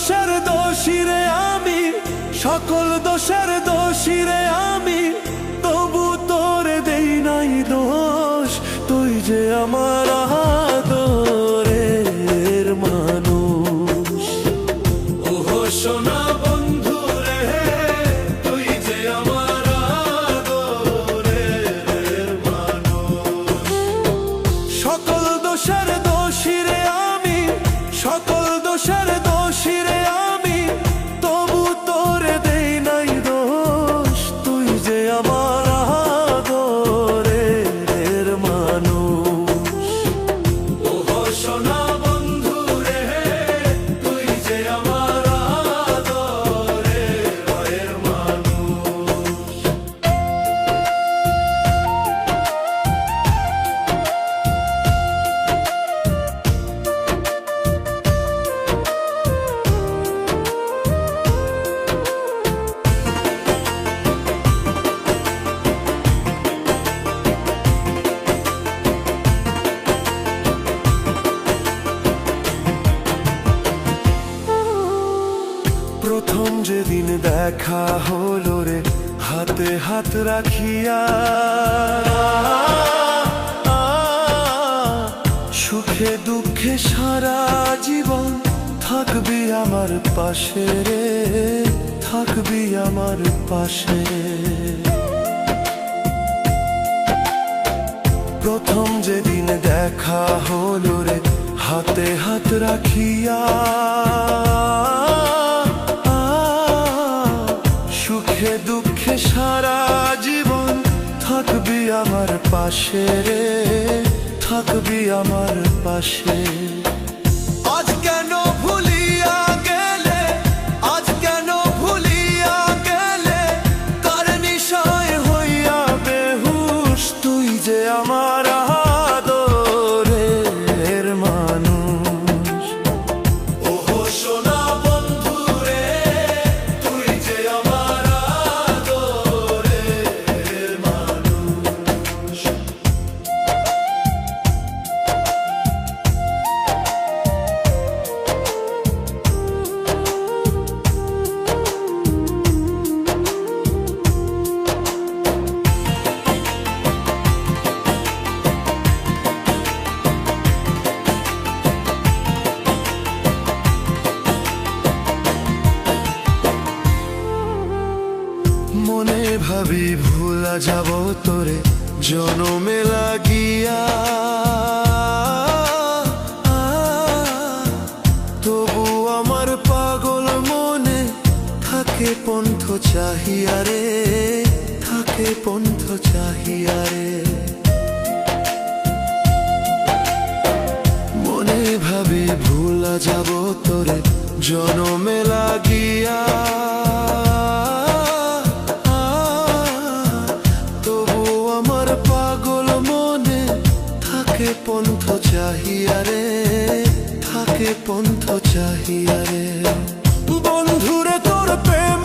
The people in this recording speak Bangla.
দোষের দোষী রে আমি, সকল দোষের দোষী রে আমি, তবু তোরে দেই নাই দোষ। তুই যে আমার আদরের মানুষ। ওহো সোনা বন্ধু রে, তুই যে আমার আদরের মানুষ। সকল দোষের দোষী রে আমি, সকল দোষের দোষী রে আমি, তবু তোরে দেই নাই দোষ। তুই যে আমার আদরের মানুষ। ওহো সোনা বন্ধু রে, তুই যে আমার আদরের মানুষ। প্রথম যেদিন দেখা হলো রে, হাতে হাত রাখিয়া, সুখে দুঃখে সারা জীবন থাকবি আমার পাশে রে, থাকবি আমার পাশে। প্রথম যেদিন দেখা হলো রে, হাতে হাত রাখিয়া, সুখে দুঃখে সারা জীবন থাকবি আমার পাশে রে, থাকবি আমার পাশে। আজ কেন ভুলিয়া গেলে, আজ কেন ভুলিয়া গেলে, কার নিশায় হইয়া বেহুশ। তুই যে আমার আদরের মানুষ। ওহো সোনা বন্ধু রে, তুই যে আমার আদরের মানুষ। মনে ভাবি ভুলা যাব তোরে জনমে লাগিয়া, তবু আমার পাগল মনে থাকে পন্থ চাহিয়া রে, থাকে পন্থ চাহিয়া রে। মনে ভাবি ভুলা যাব তোরে জনমে লাগিয়া, থাকে পন্থ চাহিয়া রে, থাকে পন্থ চাহিয়া রে। বন্ধুরে তোর প্রেম